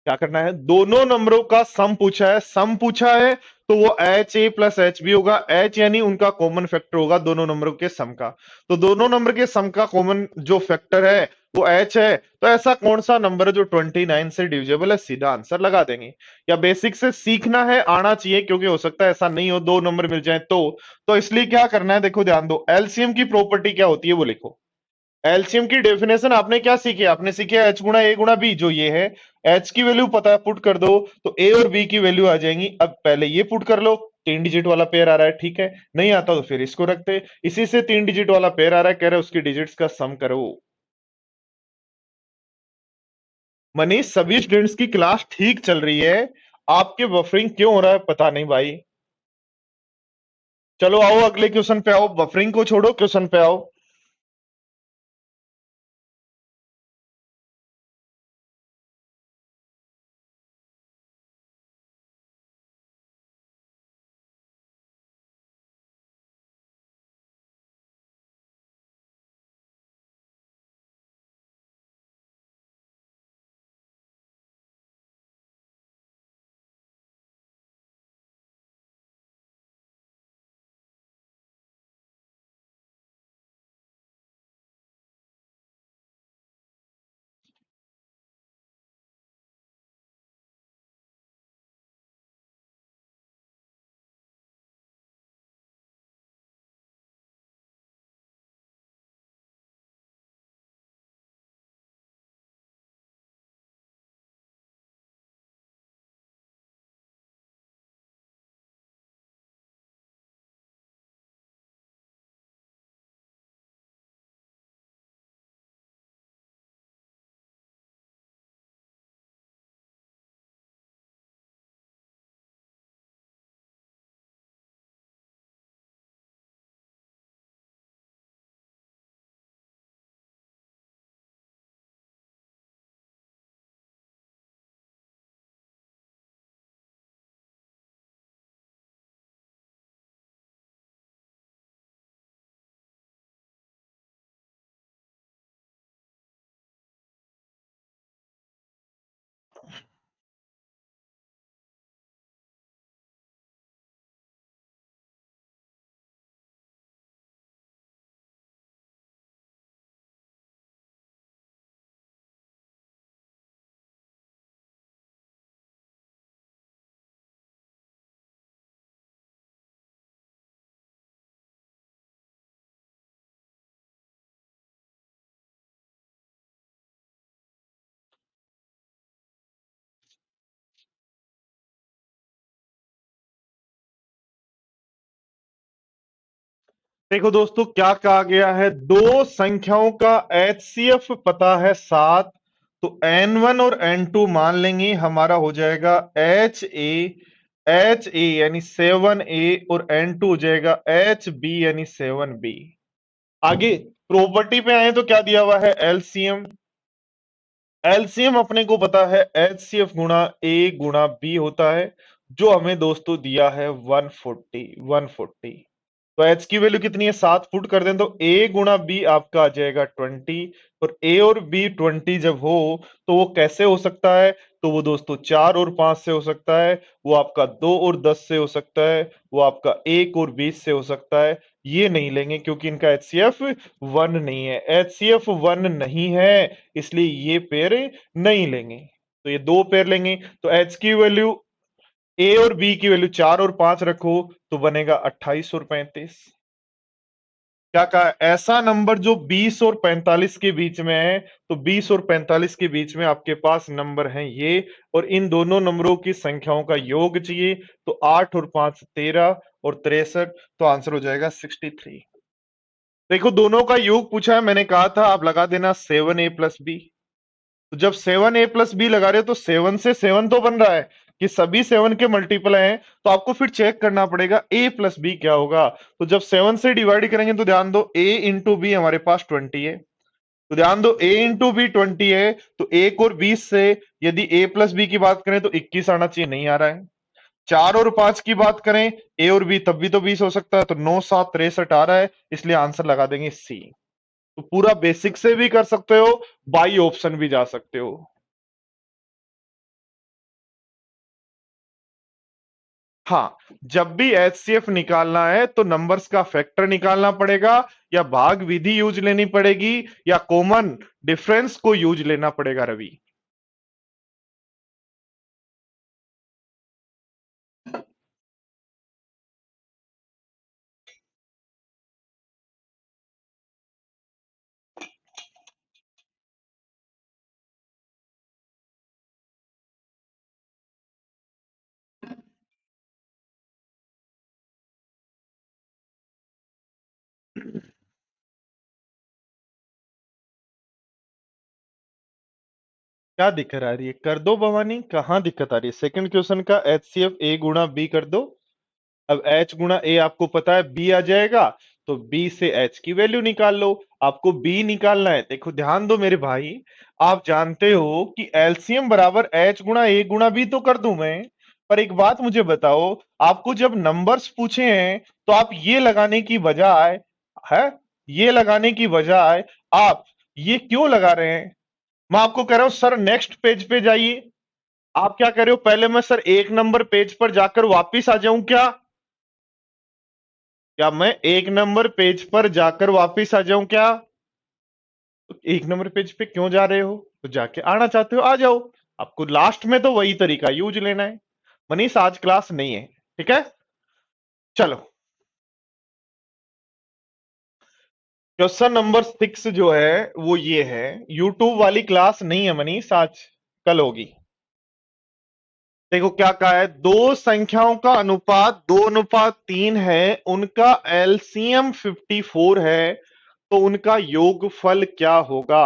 क्या करना है? दोनों नंबरों का सम पूछा है, सम पूछा है तो वो H A plus H B होगा। एच यानी उनका कॉमन फैक्टर होगा दोनों नंबरों के सम का, तो दोनों नंबर के सम का कॉमन जो फैक्टर है वो एच है। तो ऐसा कौन सा नंबर है जो 29 से डिविजिबल है? सीधा आंसर लगा देंगे। या बेसिक से सीखना है, आना चाहिए, क्योंकि हो सकता है ऐसा नहीं हो, दो नंबर मिल जाए तो इसलिए क्या करना है, देखो ध्यान दो, एलसीएम की प्रॉपर्टी क्या होती है वो लिखो। एलसीएम की डेफिनेशन आपने क्या सीखी? आपने सीखी एच गुणा ए गुणा बी, जो ये है। एच की वैल्यू पता है, पुट कर दो तो ए और बी की वैल्यू आ जाएंगी। अब पहले ये पुट कर लो, 3 डिजिट वाला पेयर आ रहा है, ठीक है। नहीं आता तो फिर इसको रखते। इसी से 3 डिजिट वाला पेयर आ रहा है, कह रहे हैं उसकी डिजिट्स का सम करो। मनीष, सभी स्टूडेंट्स की क्लास ठीक चल रही है, आपके बफरिंग क्यों हो रहा है पता नहीं भाई। चलो आओ अगले क्वेश्चन पे आओ, बफरिंग को छोड़ो, क्वेश्चन पे आओ। देखो दोस्तों, क्या कहा गया है, दो संख्याओं का एचसीएफ पता है 7, तो N1 और N2 मान लेंगे, हमारा हो जाएगा एच ए यानी 7A, और N2 हो जाएगा HB यानी 7B। आगे प्रॉपर्टी पे आए तो क्या दिया हुआ है, एलसीएम। एलसीएम अपने को पता है एचसीएफ गुणा ए गुणा बी होता है, जो हमें दोस्तों दिया है 140। तो एच की वैल्यू कितनी है, 7 फुट कर दें तो ए गुणा बी आपका आ जाएगा 20। और ए और बी 20 जब हो तो वो कैसे हो सकता है, तो वो दोस्तों 4 और 5 से हो सकता है, वो आपका 2 और 10 से हो सकता है, वो आपका 1 और 20 से हो सकता है। ये नहीं लेंगे क्योंकि इनका एचसीएफ 1 नहीं है, एचसीएफ 1 नहीं है, इसलिए ये पेयर नहीं लेंगे। तो ये दो पेयर लेंगे, तो एच की वैल्यू, ए और बी की वैल्यू 4 और 5 रखो तो बनेगा 28 और 35। क्या कहा, ऐसा नंबर जो 20 और 45 के बीच में है, तो 20 और 45 के बीच में आपके पास नंबर हैं ये, और इन दोनों नंबरों की संख्याओं का योग चाहिए, तो 8 और 5 13 और 63, तो आंसर हो जाएगा 63। देखो दोनों का योग पूछा है, मैंने कहा था आप लगा देना 7A+B। तो जब 7A+B लगा रहे हो तो 7 से 7 तो बन रहा है कि सभी 7 के मल्टीपल हैं, तो आपको फिर चेक करना पड़ेगा A+B क्या होगा। तो जब 7 से डिवाइड करेंगे तो ध्यान दो A इंटू बी हमारे पास 20 है, तो ध्यान दो A इंटू बी 20 है, तो 1 और 20 से यदि A+B की बात करें तो 21 आना चाहिए, नहीं आ रहा है। 4 और 5 की बात करें ए और बी, तब भी तो 20 हो सकता है, तो 9 7 63 आ रहा है, इसलिए आंसर लगा देंगे सी। तो पूरा बेसिक से भी कर सकते हो, बाई ऑप्शन भी जा सकते हो। हाँ, जब भी एचसीएफ निकालना है तो नंबर्स का फैक्टर निकालना पड़ेगा, या भाग विधि यूज लेनी पड़ेगी, या कॉमन डिफरेंस को यूज लेना पड़ेगा रवि। क्या दिक्कत आ रही है? कर दो भवानी, कहाँ दिक्कत आ रही है? सेकंड क्वेश्चन का HCF A गुणा B कर दो। अब H गुणा A आपको पता है B आ जाएगा, तो B से H की वैल्यू निकाल लो। आपको B निकालना है। देखो ध्यान दो मेरे भाई, आप जानते हो कि एलसीएम बराबर H गुणा A गुणा B तो कर दूं मैं, पर एक बात मुझे बताओ, आपको जब नंबर्स पूछे हैं तो आप ये लगाने की बजाय, है, ये लगाने की बजाय आप ये क्यों लगा रहे हैं? मैं आपको कह रहा हूं सर नेक्स्ट पेज पे जाइए। आप क्या कर रहे हो? पहले मैं सर एक नंबर पेज पर जाकर वापिस आ जाऊं क्या? क्या मैं एक नंबर पेज पर जाकर वापिस आ जाऊं क्या? तो एक नंबर पेज पे क्यों जा रहे हो? तो जाके आना चाहते हो आ जाओ। आपको लास्ट में तो वही तरीका यूज लेना है। मनीष आज क्लास नहीं है, ठीक है? चलो, क्वेश्चन नंबर 6 जो है वो ये है। यूट्यूब वाली क्लास नहीं है मनीष आज, कल होगी। देखो क्या कहा है, दो संख्याओं का अनुपात 2:3 है, उनका एलसीएम 54 है, तो उनका योगफल क्या होगा?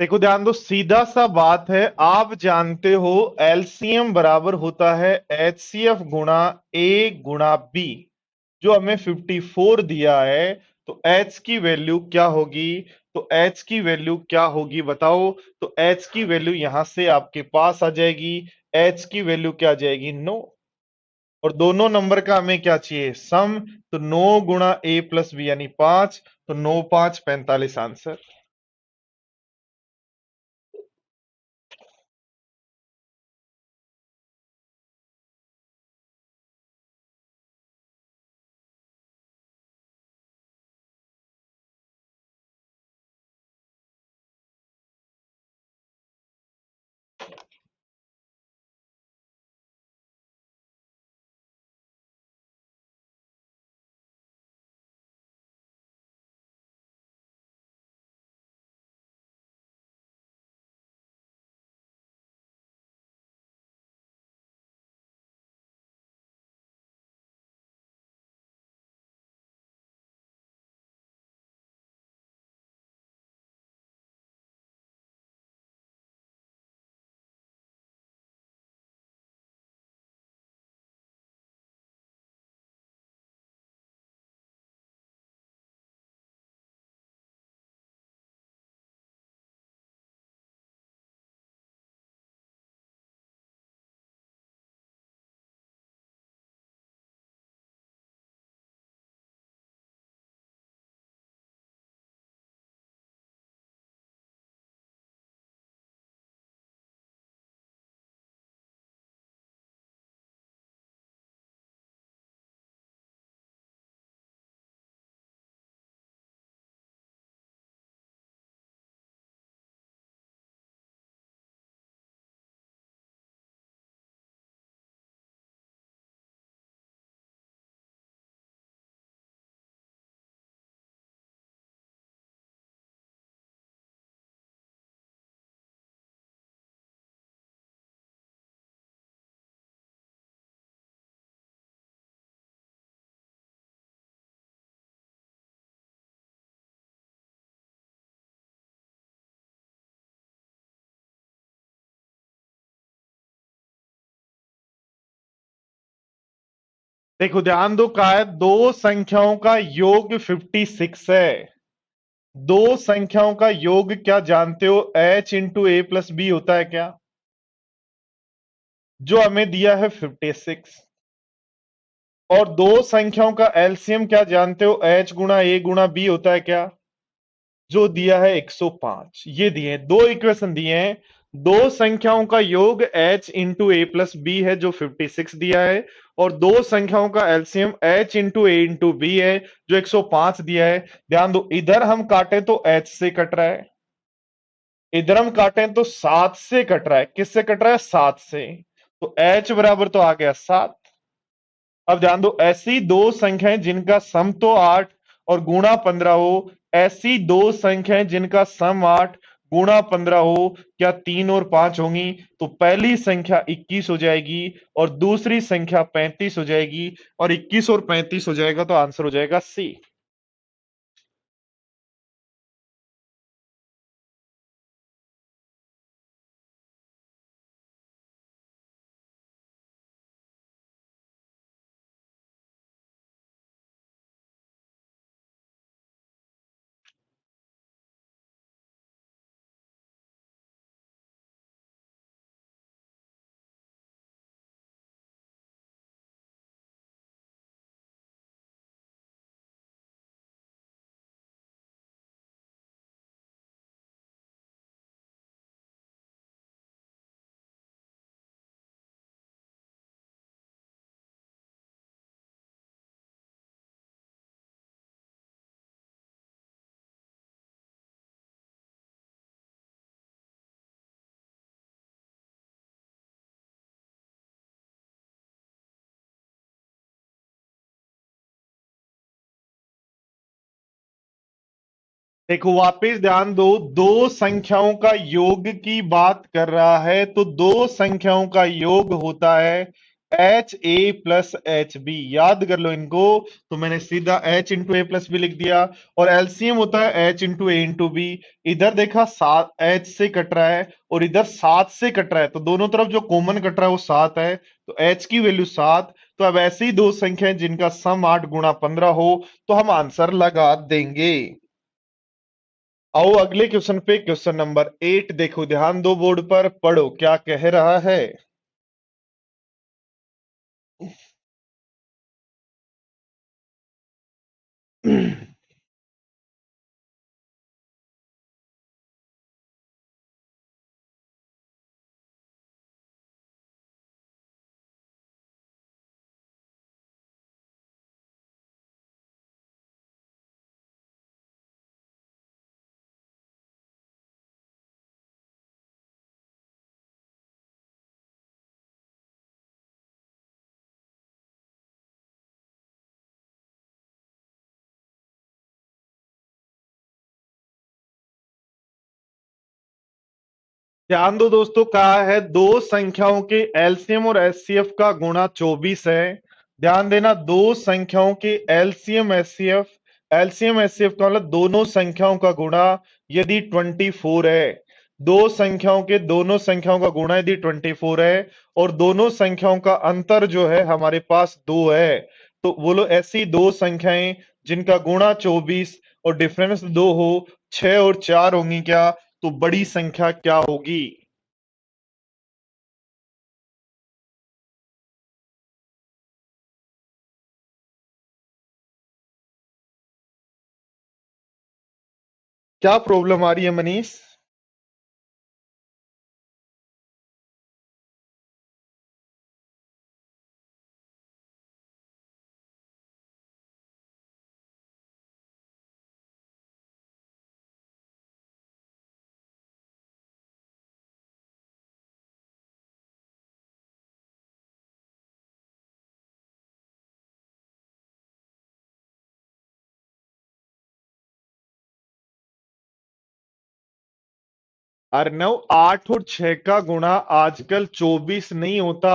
देखो ध्यान दो, सीधा सा बात है, आप जानते हो एलसीएम बराबर होता है एचसीएफ गुणा ए गुणा बी। जो हमें 54 दिया है, तो एच की वैल्यू क्या होगी? तो एच की वैल्यू क्या होगी बताओ? तो एच की वैल्यू यहां से आपके पास आ जाएगी। एच की वैल्यू क्या आ जाएगी? 9। और दोनों नंबर का हमें क्या चाहिए? सम। तो 9 गुणा ए प्लस बी यानी 5, तो 9 5 45 आंसर। देखो ध्यान दो, का है दो संख्याओं का योग 56 है। दो संख्याओं का योग क्या जानते हो? h into A plus B होता है क्या? जो हमें दिया है 56। और दो संख्याओं का एलसीएम क्या जानते हो? h गुणा ए गुणा बी होता है क्या? जो दिया है 105। ये दिए हैं, दो इक्वेशन दिए हैं, दो संख्याओं का योग h into A plus B है जो 56 दिया है, और दो संख्याओं का LCM h into A into B है जो 105 दिया है। ध्यान दो, इधर हम काटे तो h से कट रहा है, इधर हम काटे तो 7 से कट रहा है। किससे कट रहा है? 7 से। तो h बराबर तो आ गया 7। अब ध्यान दो, ऐसी दो संख्याएं जिनका सम तो 8 और गुणा 15 हो, ऐसी दो संख्याएं जिनका सम 8 गुणा 15 हो, क्या 3 और 5 होंगी? तो पहली संख्या 21 हो जाएगी और दूसरी संख्या 35 हो जाएगी, और 21 और 35 हो जाएगा तो आंसर हो जाएगा सी। देखो वापिस ध्यान दो, दो संख्याओं का योग की बात कर रहा है, तो दो संख्याओं का योग होता है H A plus H B. याद कर लो इनको। तो मैंने सीधा H into A plus B लिख दिया, और एलसीएम होता है H into A into B. इधर देखा 7 एच से कट रहा है और इधर 7 से कट रहा है, तो दोनों तरफ जो कॉमन कट रहा है वो 7 है, तो एच की वैल्यू 7। तो अब ऐसी दो संख्याएं जिनका सम 8 गुणा 15 हो, तो हम आंसर लगा देंगे। आओ अगले क्वेश्चन पे, क्वेश्चन नंबर 8 देखो, ध्यान दो, बोर्ड पर पढ़ो क्या कह रहा है। ध्यान दो दोस्तों, कहा है दो संख्याओं के एलसीएम और एचसीएफ का गुणा 24 है। ध्यान देना, दो संख्याओं के एलसीएम एचसीएफ, एलसीएम एचसीएफ का मतलब दोनों संख्याओं का गुणा यदि 24 है, दो संख्याओं के दोनों संख्याओं का गुणा यदि 24 है, और दोनों संख्याओं का अंतर जो है हमारे पास 2 है, तो बोलो ऐसी दो संख्याएं जिनका गुणा 24 और डिफरेंस 2 हो, 6 और 4 होंगी क्या? तो बड़ी संख्या क्या होगी? क्या प्रॉब्लम आ रही है मनीष? अर्नव, 8 और 6 का गुणा आजकल 24 नहीं होता।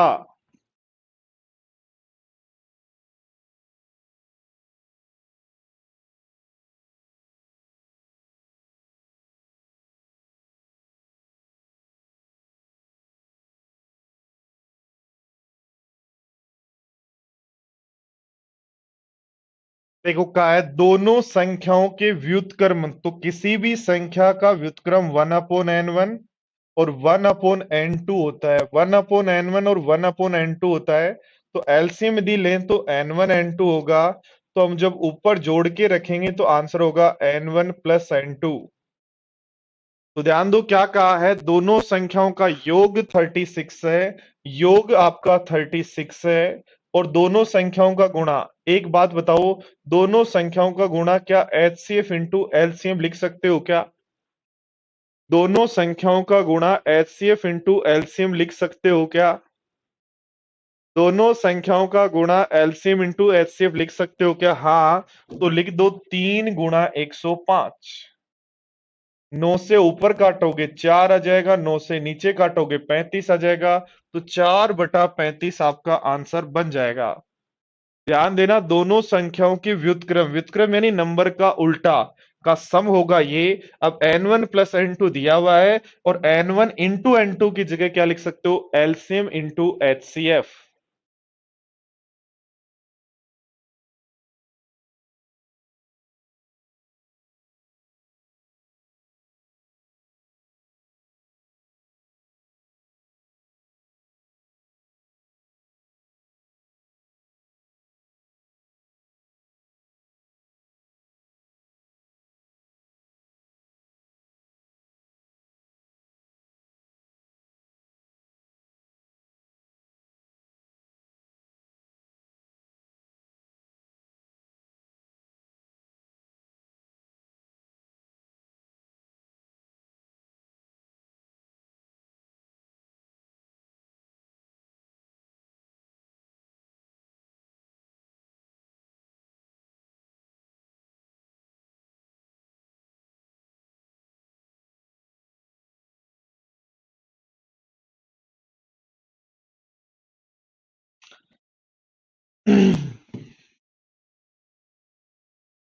देखो क्या है, दोनों संख्याओं के व्युत्क्रम, तो किसी भी संख्या का व्युत्क्रम 1/n1 और 1/n2 होता है। 1/n1 और 1/n2 होता है, तो एलसीएम यदि लें तो n1 n2 होगा। तो हम जब ऊपर जोड़ के रखेंगे तो आंसर होगा n1 प्लस n2। तो ध्यान दो क्या कहा है, दोनों संख्याओं का योग 36 है, योग आपका 36 है, और दोनों संख्याओं का गुणा। एक बात बताओ, दोनों संख्याओं का गुणा क्या HCF इंटू एलसीएम लिख सकते हो क्या? दोनों संख्याओं का गुणा HCF इंटू एलसीएम लिख सकते हो क्या? दोनों संख्याओं का गुणा एलसीएम इंटू एचसीएफ लिख सकते हो क्या? हाँ, तो लिख दो 3 गुणा 105। 9 से ऊपर काटोगे 4 आ जाएगा, 9 से नीचे काटोगे 35 आ जाएगा, तो 4/35 आपका आंसर बन जाएगा। ध्यान देना, दोनों संख्याओं की व्युत्क्रम, व्युत्क्रम यानी नंबर का उल्टा का सम होगा ये। अब n1 प्लस n2 दिया हुआ है, और n1 इंटू n2 की जगह क्या लिख सकते हो, एलसीएम इंटू एचसीएफ।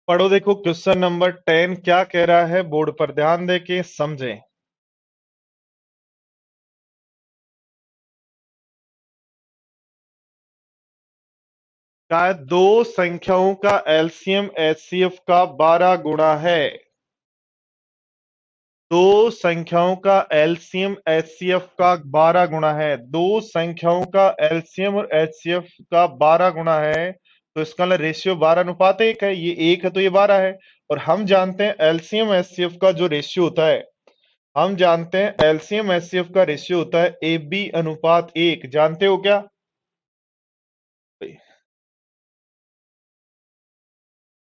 पढ़ो, देखो क्वेश्चन नंबर 10 क्या कह रहा है, बोर्ड पर ध्यान दे के समझें। शायद दो संख्याओं का एलसीएम एचसीएफ का 12 गुणा है। दो संख्याओं का एलसीएम एचसीएफ का 12 गुणा है। दो संख्याओं का एलसीएम और एचसीएफ का 12 गुणा है, तो इसका रेशियो 12:1 है। ये 1 है तो ये 12 है। और हम जानते हैं एलसीएम एचसीएफ का जो रेशियो होता है, हम जानते हैं एलसीएम एचसीएफ का रेशियो होता है AB/1। जानते हो क्या?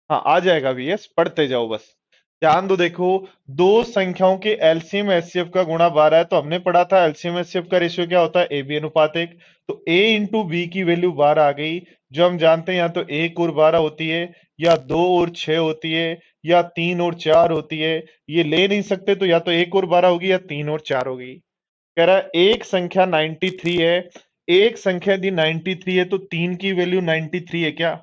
हाँ, आ जाएगा VS, पढ़ते जाओ बस। ध्यान दो, देखो दो संख्याओं के एलसीएम एचसीएफ का गुणा 12 है, तो हमने पढ़ा था एलसीएम एचसीएफ का रेशियो क्या होता है, AB/1। तो A इंटू बी की वैल्यू 12 आ गई, जो हम जानते हैं या तो 1 और 12 होती है, या 2 और 6 होती है, या 3 और 4 होती है। ये ले नहीं सकते, तो या तो 1 और 12 होगी या 3 और 4 होगी। कह रहा है एक संख्या 93 है, एक संख्या दी 93 है, तो 3 की वैल्यू 93 है क्या?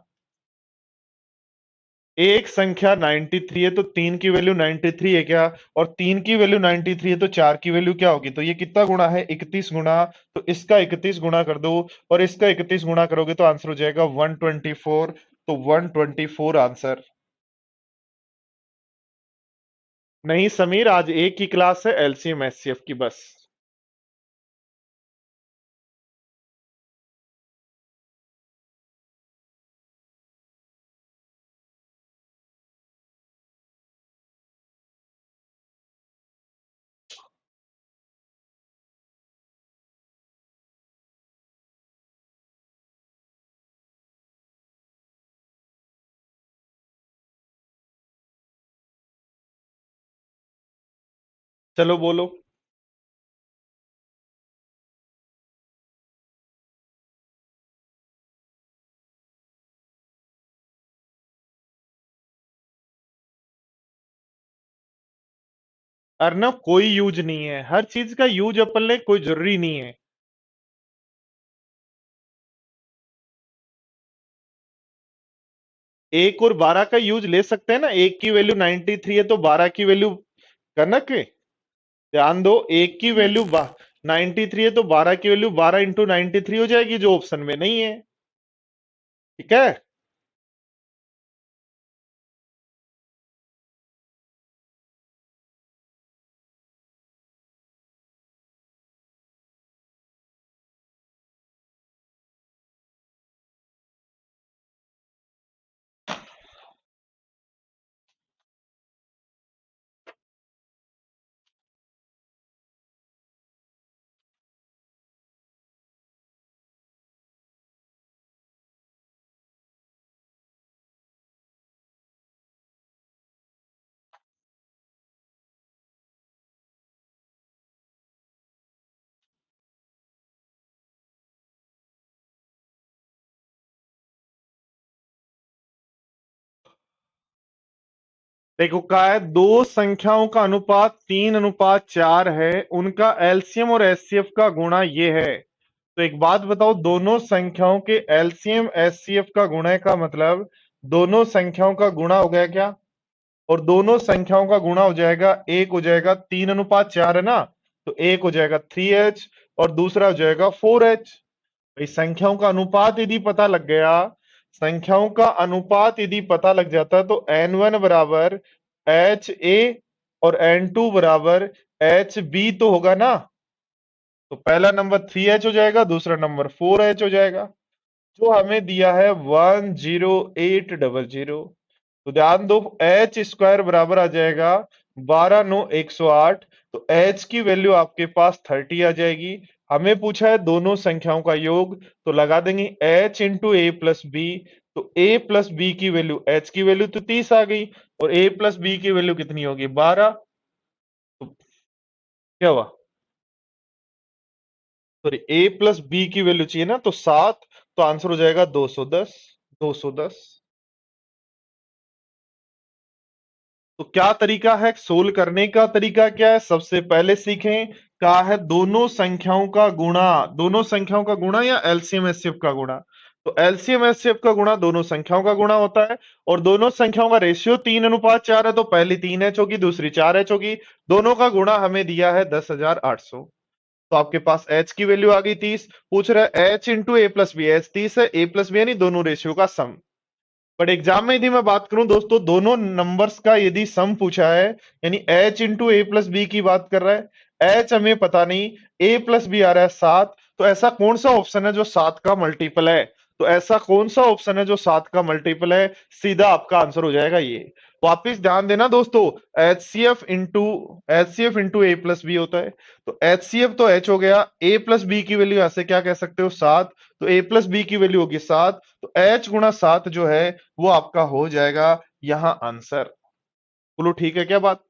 एक संख्या 93 है तो 3 की वैल्यू 93 है क्या? और 3 की वैल्यू 93 है तो 4 की वैल्यू क्या होगी? तो ये कितना गुणा है, 31 गुणा। तो इसका 31 गुणा कर दो, और इसका 31 गुणा करोगे तो आंसर हो जाएगा 124। तो 124 आंसर। नहीं समीर, आज एक ही क्लास है एलसीएम एचसीएफ की बस। चलो बोलो। अरे ना, कोई यूज नहीं है, हर चीज का यूज अपन ले कोई जरूरी नहीं है। 1 और 12 का यूज ले सकते हैं ना, 1 की वैल्यू 93 है तो 12 की वैल्यू कनक है। ध्यान दो, 1 की वैल्यू 93 है तो 12 की वैल्यू 12 इंटू 93 हो जाएगी, जो ऑप्शन में नहीं है। ठीक है। देखो क्या है, दो संख्याओं का अनुपात 3:4 है, उनका एलसीएम और एचसीएफ का गुणा ये है। तो एक बात बताओ, दोनों संख्याओं के एलसीएम एचसीएफ का गुणा का मतलब दोनों संख्याओं का गुणा हो गया क्या? और दोनों संख्याओं का गुणा हो जाएगा, एक हो जाएगा 3:4 है ना, तो एक हो जाएगा 3h और दूसरा हो जाएगा 4h। भाई संख्याओं का अनुपात यदि पता लग गया, संख्याओं का अनुपात यदि पता लग जाता तो n1 बराबर एच ए और n2 बराबर एच बी तो होगा ना। तो पहला नंबर 3h हो जाएगा, दूसरा नंबर 4h हो जाएगा। जो हमें दिया है 10800। तो ध्यान दो, एच स्क्वायर बराबर आ जाएगा 12 9 108। तो एच की वैल्यू आपके पास 30 आ जाएगी। हमें पूछा है दोनों संख्याओं का योग, तो लगा देंगे H into A plus B. तो ए प्लस बी की वैल्यू, एच की वैल्यू तो 30 आ गई और ए प्लस बी की वैल्यू कितनी होगी 12। तो क्या हुआ, सॉरी ए प्लस बी की वैल्यू चाहिए ना, तो 7। तो आंसर हो जाएगा 210। 210। तो क्या तरीका है सोल्व करने का? तरीका क्या है, सबसे पहले सीखें क्या है, दोनों संख्याओं का गुणा। दोनों संख्याओं का गुणा या एलसीएम एचसीएफ का गुणा। तो एलसीएम एचसीएफ का गुणा दोनों संख्याओं का गुणा होता है। और दोनों संख्याओं का रेशियो 3:4 है, तो पहली 3h होगी, दूसरी 4h होगी। दोनों का गुणा हमें दिया है 10,800। तो आपके पास h की वैल्यू आ गई 30। पूछ रहा है h into A plus B, H 30 है, ए प्लस बी यानी दोनों रेशियो का सम। बट एग्जाम में यदि मैं बात करूं दोस्तों, दोनों नंबर्स का यदि सम पूछा है, यानी h into A plus B की बात कर रहा है, h हमें पता नहीं, a प्लस बी आ रहा है 7। तो ऐसा कौन सा ऑप्शन है जो 7 का मल्टीपल है? तो ऐसा कौन सा ऑप्शन है जो 7 का मल्टीपल है? सीधा आपका आंसर हो जाएगा ये। वापिस ध्यान देना दोस्तों, HCF into A plus B होता है। तो एचसीएफ तो h हो गया, a प्लस बी की वैल्यू ऐसे क्या कह सकते हो 7। तो a प्लस बी की वैल्यू होगी 7। तो h गुणा 7 जो है वो आपका हो जाएगा यहां आंसर। बोलो ठीक है क्या बात?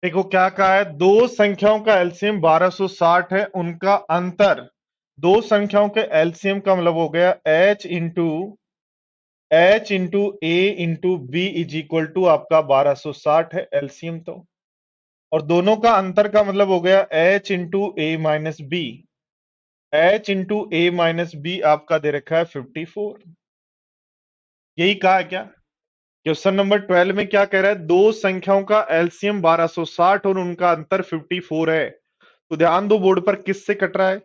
देखो क्या कहा है, दो संख्याओं का एलसीएम 1260 है, उनका अंतर। दो संख्याओं के एलसीएम का मतलब हो गया H into A into B is equal to आपका 1260 है एलसीएम तो। और दोनों का अंतर का मतलब हो गया एच इंटू ए माइनस बी। एच इंटू ए माइनस बी आपका दे रखा है 54। यही कहा है क्या? क्वेश्चन नंबर 12 में क्या कह रहा है, दो संख्याओं का एलसीएम 1260 और उनका अंतर 54 है। तो ध्यान दो बोर्ड पर किससे कट रहा है,